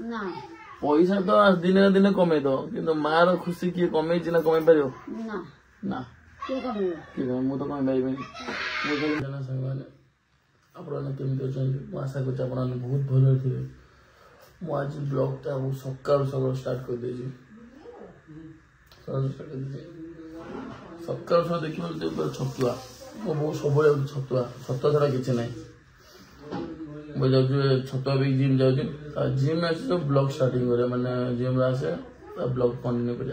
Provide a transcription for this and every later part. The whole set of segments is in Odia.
ना पैसा तो दिने दिन कमे दो कि मार खुशी किए कमे ना कमे पार ना ना किए कमे मु तो कमे पारे आपमती अच्छे आशा कर बहुत भल थे मुझे ब्लॉगटा सकाल सकाल स्टार्ट कर दे सकाल सकाल देखिए छतुआ मो बहुत सब छतुआ छतुआ छड़ा किसी ना मुझे जाऊँ छतुआ भी जिम जाऊँ जिम आस ब्लॉग स्टार्टिंग करे मैंने जिम आसे ब्लॉग कंटिन्यू कर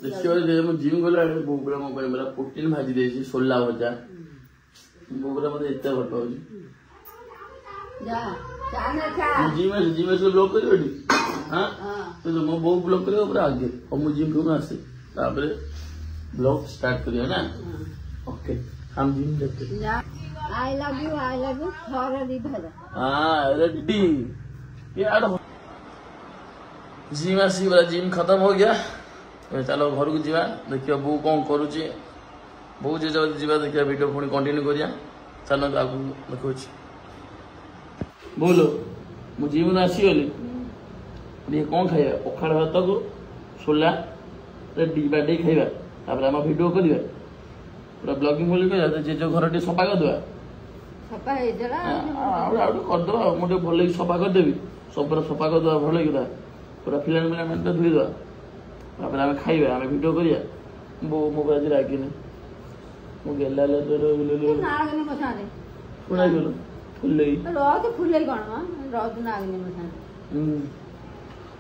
देखिए मुझे जिम गला बोगरा मो मेरा प्रोटीन भाजी दे सोला भजा बोगरा मत एत भल पाऊँ जिम आस ब्लॉग कर हाँ तो मो बो ब्लॉग कर पूरा आगे और मुझे जिम रूम आसे ब्लॉग स्टार्ट करिए ना ओके हम जिम देखते आई लव यू थोड़ा दी भरा हाँ रेडी यार जिम आसी जिम खत्म हो गया चलो घर को जीवा देखिए बो कौन करुचे बो जे जीवा देखिए वीडियो पुणी कंटिन्यू करिया चलो आगु देखो बोलो मु जिम आसीगली ये कौन खाइबा पखाड़ भात को सोला रेडी बाडे खाइबा तापर हम वीडियो करिबा पूरा ब्लॉगिंग बोली कर जे जो घर टी सफा कर देबा सफा हे जरा आउट कर दो मुझे भल सफा कर देबी सब पूरा सफा कर दो भल कि पूरा फिलान मिलान धोई दवा तापर आम खाइबा आम वीडियो करिया बो मो आज रागिनी मु गेला ले नागनी मसाने कोना गेलो फुलई तो फुलई कोन रोज नागनी मसाने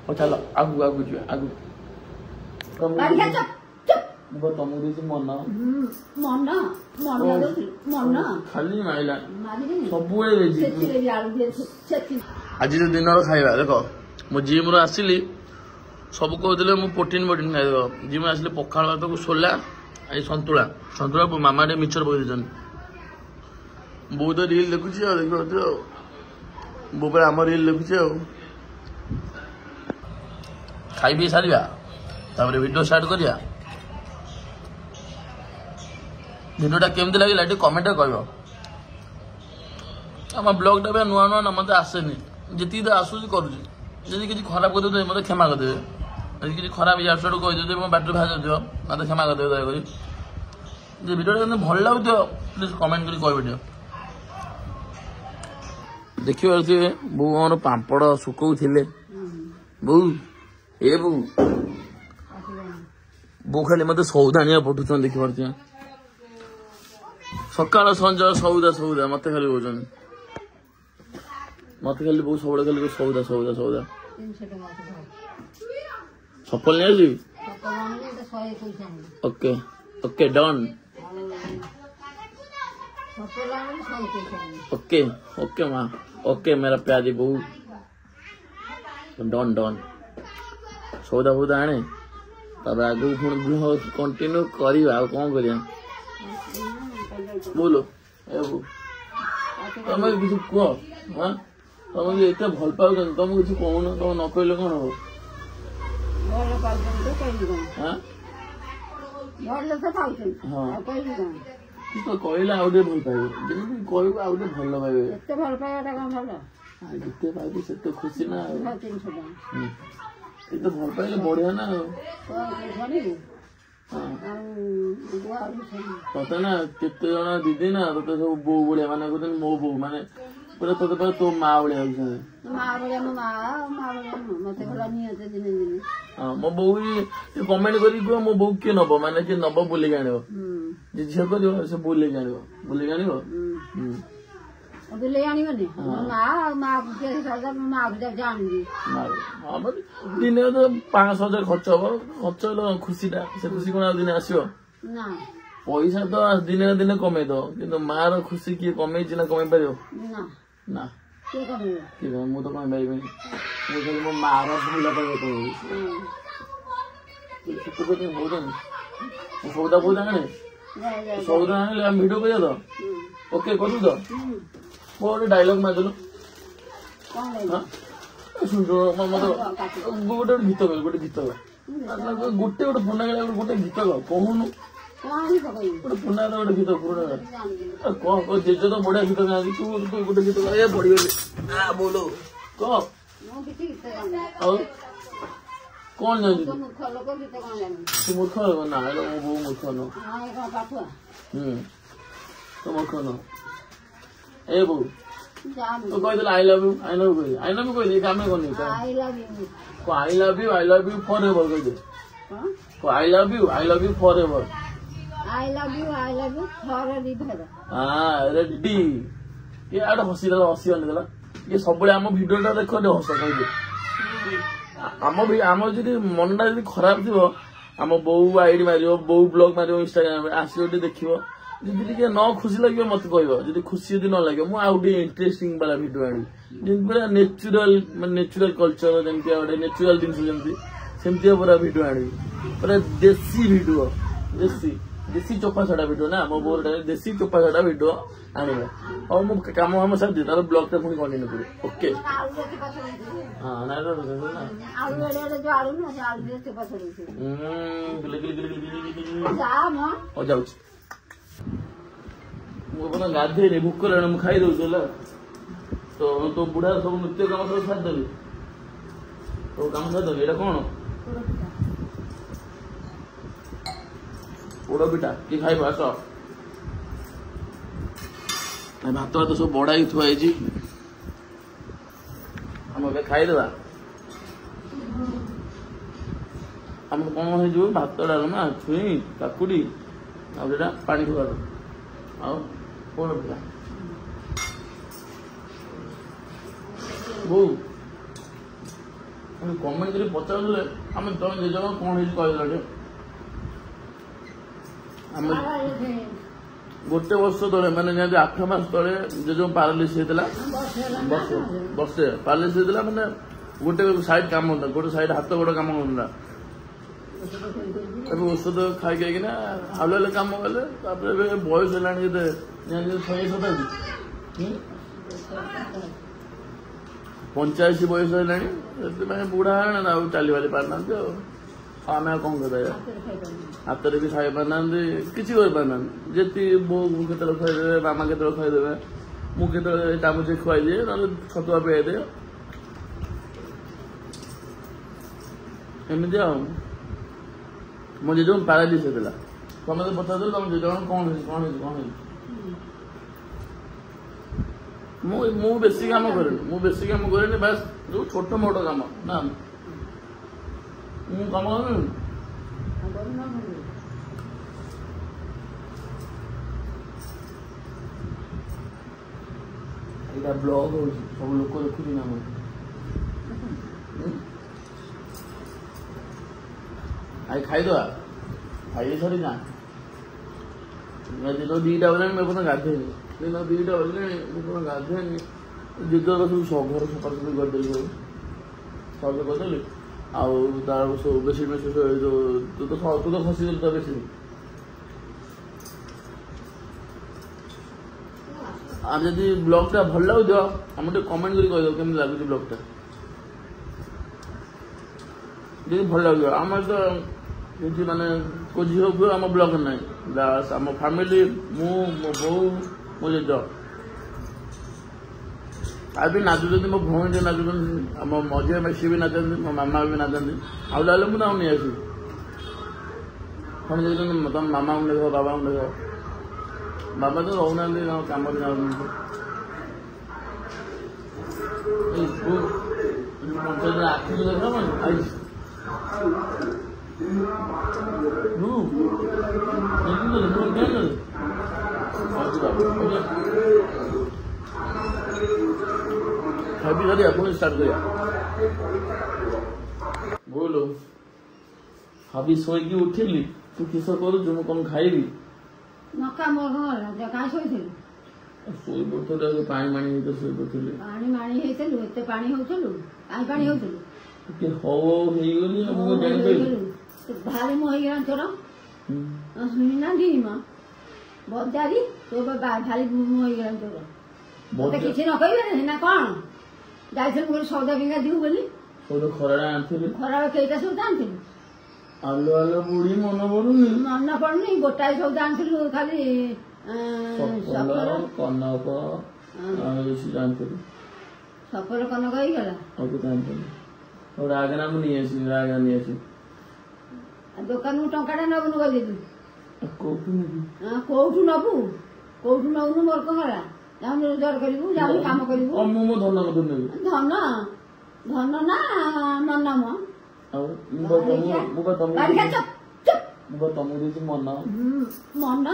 ओ चलो आगु आगु जी आगु तुम तुम देसी मन मन मन खाली माइला सब आज जो दिन खाइबा देख मो जिम रो आसिली सब कहते मु प्रोटीन बोटीन खाइदेव जिम आसिले पखाड़ भात को सोला आई सतुला सतुला मामा टे मिक्सर पकई देन बो तो रील देखुची देख बो पर आम रील देखुची खाई पी सारा तापर वीडियो स्टार्ट करिया वीडियोटा केमती लगे कमेंट कह आम ब्लॉगटा भी नुआ नुआ ना मत आसेनी जी तो आसूस करुँगी किसी खराब करदे मत क्षमा करदे किसी खराब इाड़ कहीदे मो बाटर भाज दियो मत क्षमा करदे दयाकोरी वीडियोटा भल लगुत प्लीज कमेंट कर कह देखिए बो मोर पापड़ सुखौ बो ए बो बो खाली मत सौदा आने पठुन देखिपे सकाल संज सौदा सौदा मत खाली कौन मत खाली बहुत सब खाली सौदा सौदा सौदा चप्पल नहीं okay okay done okay okay माँ ओके मेरा प्यारी बहू डन डन सौदा फौदा आने तब आगू पुणी कंटिन्यू करवा कौन करिया बोलो ए बो तुम किसी कह हाँ तुम एत भल पाऊ तुम किसी कहून तुम न कहले कौन हो तो कहले आउ भल पाइबे जमी कहू आउ भल पाइबे भल पाइबाटा कौन भल जिते पाइबे से तो खुशी ना तो भल पाइले बढ़िया ना तते ना केते जन दीदी ना तते सब बो भाया माने कहते मो बो माने पूरा तते पर तो माँ भाया मो बो कमेंट कर मो बो किए नब माने किए नब बुलेक आण जी झील कर से बुलेक आण बुलेक आण बुले आनी दिन तो 5,000 खर्च हम खर्च खुशी से खुशी कौन दिन आसो पैसा तो दिने दिन कमे दो कि मार खुशी किए कमे ना कमे पार ना मु तो कमे पारे मो मार सौदा फौदा आने सौदा आने भिडियो कर तो ओके करू तो गोटे डायलॉग मारदेलु गोटे गीत गा गोटे गीत गा गोटे गोटे पुना गाला गोटे गीत गा कहूनु गोटे पुना गोटे गीत पुराना कह जेजे तो बढ़िया गीत गाँधी तू गोटे गीत गा बढ़िया बोलो कह ମୁଁ କିଛି ଗୀତ ଗାଉନି। ଆଉ କଣ ଜାଣିଛୁ ତ ମୂର୍ଖ ଲୋକ ଗୀତ କଣ ଜାଣିବି? ତୁ ମୂର୍ଖ ନା ମୋ ବୋଉ ମୂର୍ଖ ନୁହଁ। ହଁ ଏ କଣ ପାଠୁଆ? ତୁ ମୂର୍ଖ ନୁହଁ। ଏ ବୋଉ ଯାଆନି। ତୁ କହିଦେଲେ ଆଇ ଲଭ୍ ୟୁ କହିଲି କାମ କରୁନି I love you. I love you for ever କହିଦେ I love you for ever I love you for river. Ready ଇଏ ଆଡେ ହସିଦେଲା ହସିବନି ଦେଲା ଇଏ ସବୁବେଳେ ଆମ ଭିଡିଓଟା ଦେଖ ହସ କହିଦେ ଆମର ଯଦି ମନଟା ଯଦି ଖରାପ ଥିବ ଆମ ବୋଉ ଆଇଡି ମାରିବ ବୋଉ ବ୍ଲଗ ମାରିବ ଇନଷ୍ଟାଗ୍ରାମରେ ଆସିବ ଟିକେ ଦେଖିବ ଯଦି ଟିକେ ନ ଖୁସି ଲାଗିବ ମତେ କହିବ ଯଦି ଖୁସି ଯଦି ନ ଲାଗିବ ମୁଁ ଆଉ ଟିକେ ଇଣ୍ଟରେଷ୍ଟିଂ ବାଲା ଭିଡିଓ ଆଣିବି ଯେମିତି ପୁରା ନେଚୁରାଲ କଲଚର ଯେମିତି ଗୋଟେ ନେଚୁରାଲ ଜିନିଷ ଯେମିତି ସେମିତିଆ ପୁରା ଭିଡିଓ ଆଣିବି ପୁରା ଦେଶୀ ଭିଡିଓ ଦେଶୀ ଚୋପା ଛଡା ଭିଡିଓ ନା ମୋ ବୋଉ ଦେଶୀ ଚୋପା ଛଡା ଭିଡିଓ ଆଣିବ ହଉ ମୁଁ କାମ ସାରିଦିଏ ତାର ବ୍ଲଗ ଟା ପୁଣି କଣ୍ଟିନ୍ୟୁ କରିବି ଓକେ ହଁ ନାଇଁ ହଉ ଯାଉଛି ମୁଁ ଆପଣ ଗାଧେଇନି ଭୋକ ହେଲାଣି ମୁଁ ଖାଇଦଉଛି ହେଲା ତ ତୋ ବୁଢାର ସବୁ ନୃତ୍ୟ କାମ ସବୁ ଛାଡ଼ିଦେବି ସବୁ କାମ ଛାଡ଼ିଦେବି ଏଇଟା କଣ ପୋଡ ପିଠା କି ଖାଇବ ଆସ ଭାତ ଭାତ ସବୁ ବଢା ହେଇକି ଥୁଆ ହେଇଛି ଆମେ ଏବେ ଖାଇଦେବା ଆମର କଣ ହେଇଯିବ ଭାତ ଡାଲମା ଛୁଇଁ କାକୁଡି ଆଉ ସେଟା ପାଣି ଖୁଆ ଆଉ ପୋଡ ପିଠା ବୋଉ କମେଣ୍ଟ କରି ପଚାରୁଥିଲେ ଆମେ ତମେ ଦି ଜଣ କଣ ହେଇଛି କହିଦେଲା ଆମେ ଗୋଟେ ବର୍ଷ ତଳେ ମାନେ ଯେମିତି 8 ମାସ ତଳେ ଜେଜେ ପାରାଲିସିସ୍ ହେଇଥିଲା ବର୍ଷେ ପାରାଲିସିସ୍ ହେଇଥିଲା ମାନେ ଗୋଟେ ସାଇଡ୍ କାମ ହଉଥିଲା ଗୋଟେ ସାଇଡ୍ ହାତ ଗୋଡ କାମ କରୁଥିଲା ଏବେ ଔଷଧ ଖାଇକିନା ହାଲୁଆ କାମ କଲେ ତାପରେ ଏବେ ବୟସ ହେଲାଣି କେତେ 85 ବୟସ ହେଲାଣି ସେଥିପାଇଁ ବୁଢା ହେଲାଣି ଆଉ ଚାଲିବାଲି ପାରୁନାହାନ୍ତି ଆଉ ଆମେ ଆଉ କଣ କରିବା ହାତରେ ବି ଖାଇ ପାରୁନାହାନ୍ତି କିଛି କରିପାରୁନାହାନ୍ତି ଯେତିକି ବୋଉ କେତେବେଳେ ଖୁଆଇଦେବେ ମାମା କେତେବେଳେ ଖୁଆଇଦେବେ ମୁଁ କେତେବେଳେ ଚାମଚ ଖୁଆଇଦିଏ ନହେଲେ ଛତୁଆ ପିଆଇଦିଏ ଏମିତି ଆଉ ମୋ ଜେଜେ ପାରାଲିସିସ୍ ହେଇଥିଲା ତମେ ତ ପଚାରୁଥିଲ ତମ ଜେଜେ କଣ ହେଇଛି ମୁଁ ବେଶୀ କାମ କରେନି ବାସ୍ ଯୋଉ ଛୋଟ ମୋଟ କାମ ନା ମୁଁ କାମ କରେନି ଏଇଟା ବ୍ଲଗ ହଉଛି ସବୁ ଲୋକ ଦେଖୁଛି ନା ଆଇ ଖାଇଦବା ଖାଇଲେ ସରି ନା ଦିନ 2ଟା ବେଲାଣି ମୁଁ ଏପର୍ଯ୍ୟନ୍ତ ଗାଧେଇନି ଦିନ 2ଟା ବେଲାଣି ମୁଁ କଣ ଗାଧେଇନି ଜେଜର ସବୁ ଘର ସଫାସଫି କରିଦେଲି ସବୁ କରିଦେଲି ଆଉ ତାର ସବୁ ବେସିନ୍ ଯୋଉ ତୁ ତ ଖସିଦେଲୁ ତ ବେସିନ୍ ଆଉ ଯଦି ବ୍ଲଗଟା ଭଲ ଲାଗୁଥିବ ଆମେ ଟିକେ କମେଣ୍ଟ କରି କହିଦେବ କେମିତି ଲାଗୁଛି ବ୍ଲଗଟା ଯଦି ଭଲ ଲାଗୁଥିବ ଆମର ତ କିଛି ମାନେ କୋଉ ଝିଅ ପୁଅ ଆମ ବ୍ଲଗ ନାହିଁ ବାସ୍ ଆମ ଫ୍ୟାମିଲି ମୁଁ ମୋ ବୋଉ ମୋ ଜେଜ ଆଉ ବି ନାଚୁଛନ୍ତି ମୋ ଭଉଣୀ ଟିକେ ନାଚୁଛନ୍ତି ଆମ ମଝିଆ ଭାଇ ସିଏ ବି ନାଚନ୍ତି ମୋ ମାମା ବି ନାଚନ୍ତି ଆଉ ହେଲେ ମୁଁ ତାଙ୍କୁ ନେଇ ଆସିବି ପୁଣି ଯାଇଛନ୍ତି ତମ ମାମାଙ୍କୁ ଦେଖ ବାବାଙ୍କୁ ଦେଖ ବାବା ତ ରହୁନାହାନ୍ତି ତାଙ୍କ କାମରେ ଯାଉନାହାନ୍ତି ଆଖି ଦେଖ ଖାଇବି କରିବା ପୁଣି ଷ୍ଟାର୍ଟ କରିବା ବୋଲ ଭାବି ଶୋଇକି ଉଠିଲି ତୁ କିସ କରୁଛୁ ମୁଁ କଣ ଖାଇବି ଶୋଇ ପଡୁଥିଲୁ ପାଣି ମାଣି ହେଇତ ଶୋଇ ପଡୁଥିଲି ପାଣି ହେଇଥିଲୁ ଏତେ ପାଣି ହଉଥିଲୁ କାହିଁ ପାଣି ହଉଥିଲୁ ଟିକେ ହଉ ହେଇଗଲି ମୁଁ ଜାଣିପାରିଲି ଭାରି ମୁଁ ହେଇଗଲାଣି ତୋର ନା ଢିମା ବଜାରି ତୋ ଭାରି ମୁଁ ହେଇଗଲାଣି ତୋର ମତେ କିଛି ନ କହିବେ ନା କଣ ଯାଇଥିଲୁ ଗୋଟେ ସଉଦା ଫିଙ୍ଗା ଦିବୁ ବୋଲି ଖରାରେ ଆଣିଥିଲି ଖରାରେ କେଇଟା ସଉଦା ଆଣିଥିଲୁ ଆଲୋ ବୁଢୀ ମନେ ପଡୁନି ଗୋଟାଏ ସଉଦା ଆଣିଥିଲୁ ଖାଲି କନକ ଆଣିଥିଲି ସଫଳ କନକ ହେଇଗଲା। ଆଉ କେତେ ଆଣିଛନ୍ତି? ଆଉ ରାଗନା ମୁଁ ନେଇ ଆସିବି, ରାଗନା ନେଇ ଆସିବି। ଦୋକାନକୁ ଟଙ୍କାଟା ନବୁନୁ କହିଦେବି। କୋଉଠୁ ନେବି? କୋଉଠୁ ନବୁ? କୋଉଠୁ ନବୁନୁ ମୋର କଣ ହେଲା? ଯାଉନୁ ରୋଜଗାର କରିବୁ, ଯାଉନୁ କାମ କରିବୁ। ମୁଁ ମୋ ଧନ କଥା ନେବି। ଧନ ଧନ ନା ମନ ମ? ଆଉ ମୁଁ ବା ତମକୁ ଦେଇଛି ମନ। ମନ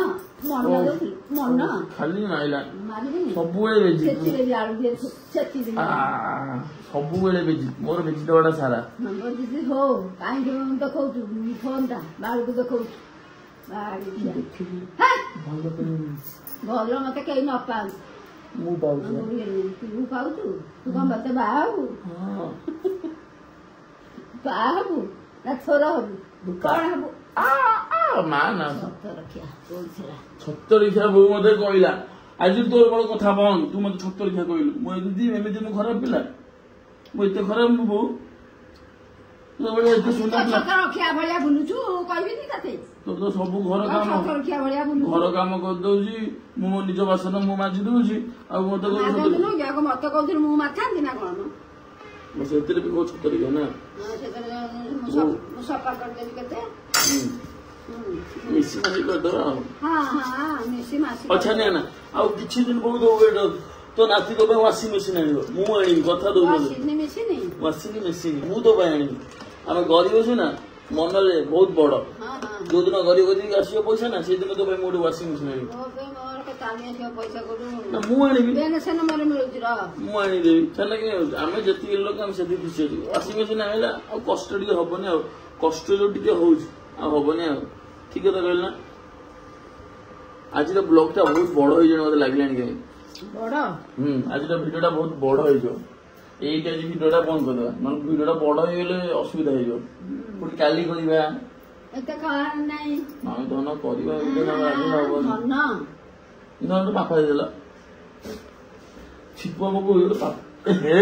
ମନ ଦଉଥିଲି ମନ ଖାଲି ମାଇଲା ମାରିବିନି ସବୁବେଳେ ବେଜି। ଛେଚିଦେବି ଆଳୁ দিয়ে ଛେଚିଦେବି। ସବୁବେଳେ ବେଜି, ମୋର ବେଜି ଦେବାଟା ସାରା। ବେଜି ହଉ, କାହିଁକି ଦେଖଉଛୁ ଫୋନଟା ବାଳକୁ ଦେଖଉଛୁ? ଭଲ ମତେ କେହି ନ ପାଆନ୍ତୁ। ମୁଁ ପାଉଛି। ତୁ ପାଉଛୁ? ତୁ କଣ ମତେ ବାହା ହବୁ? ବାହା ହବୁ ନା ଥୋର ହବୁ? କଣ ହବୁ? ମା ନା ଛତରଖିଆ ବୋଉ ମତେ କହିଲା, ଆଜି ତୋର ବଡ କଥା ବନ୍ଦ, ତୁ ମତେ ଛତରଖିଆ କହିଲୁ। ମୁଁ ଏମିତି ମୁଁ ଖରାପ ପିଲା? ମୁଁ ଏତେ ଖରାପ ମୁଁ ବୋଉ? ଏତେ ସୁନ୍ଦର ଛତରଖିଆ ଭଳିଆ ବୁଲୁଛୁ, କହିବିନି ତତେ? ତୋର ତ ସବୁ ଘର କାମ କରିଦଉଛି, ମୁଁ ମୋ ନିଜ ବାସନ ମୁଁ ମାଜି ଦଉଛି, ଆଉ ମତେ ମତେ କହୁଥିଲୁ ମୁଁ ମାଥାନ୍ତି ନା କଣ? ସେଥିରେ ବି କହୁଛ ଛତରଖିଆ ନା? ମୁଁ ସଫା କରିଦେବି କେତେ ମିଶି ମାସି କରିଦବା ଆଉ। ମିଶି ମାସି ଅଛା ନା। ଆଉ କିଛି ଦିନ ବହୁତ ତୋ ନାତି ତୋ ପାଇଁ ୱାସିଂ ମେସିନ୍ ଆଣିବ, ମୁଁ ଆଣିବି। କଥା ଦଉଛି ୱାସିଂ ମେସିନ୍ ମୁଁ ତୋ ପାଇଁ ଆଣିବି। ଆମେ ଗରିବ ସିନା, ମନରେ ବହୁତ ବଡ। ଯୋଉଦିନ ଗରିବ ଆସିବ ପଇସା ନା, ସେଇଦିନ ତୋ ପାଇଁ ମୁଁ ଗୋଟେ ୱାସିଂ ମେସିନ୍ ଆଣିବି। ମୁଁ ଆଣିବି, ମୁଁ ଆଣିଦେବି। ଆମେ ଯେତିକି ଲୋକ ଆମେ ସେତିକି ଖୁସି ଅଛୁ। ୱାସିଂ ମେସିନ୍ ଆଣିଲା ଆଉ କଷ୍ଟ ଟିକେ ହବନି, ଆଉ କଷ୍ଟ ଯୋଉ ଟିକେ ହଉଛି ଆଉ ହବନି ଆଉ। ଠିକ କଥା କହିଲ ନା? ଆଜିର ବ୍ଲଗ ଟା ବହୁତ ବଡ ହେଇଯିବ ମତେ ଲାଗିଲାଣି। କାହିଁକି ଆଜିର ଭିଡିଓ ଟା ବହୁତ ବଡ ହେଇଯିବ। ଏଇଟା ଆଜି ଭିଡିଓଟା ବନ୍ଦ କରିଦେବା, ନହେଲେ ଭିଡିଓଟା ବଡ ହେଇଗଲେ ଅସୁବିଧା ହେଇଯିବ। ପୁଣି କାଲି କରିବା ଧନ କରିବା ପାପା ଦେଇଦେଲା ଛିପ ବୋଉ ହେ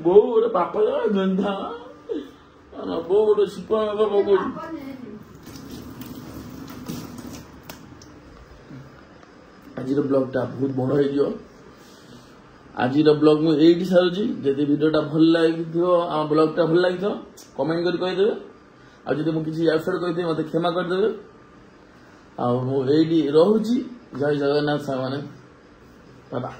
ବୋଉ ଗୋଟେ ପାପା ଗନ୍ଧା ବୋଉ ଗୋଟେ ଛିପ ପକଉଛି। ଆଜିର ବ୍ଲଗଟା ବହୁତ ବଡ ହେଇଯିବ। ଆଜିର ବ୍ଲଗ ମୁଁ ଏଇଠି ସାରୁଛି। ଯଦି ଭିଡିଓଟା ଭଲ ଲାଗିଥିବ, ଆମ ବ୍ଲଗଟା ଭଲ ଲାଗିଥିବ, କମେଣ୍ଟ କରି କହିଦେବେ। ଆଉ ଯଦି ମୁଁ କିଛି ଆଉଟସାଇଡ କହିଥିବି ମତେ କ୍ଷମା କରିଦେବେ। ଆଉ ମୁଁ ଏଇଠି ରହୁଛି। ଜୟ ଜଗନ୍ନାଥ ସାଙ୍ଗମାନେ, ବାବା।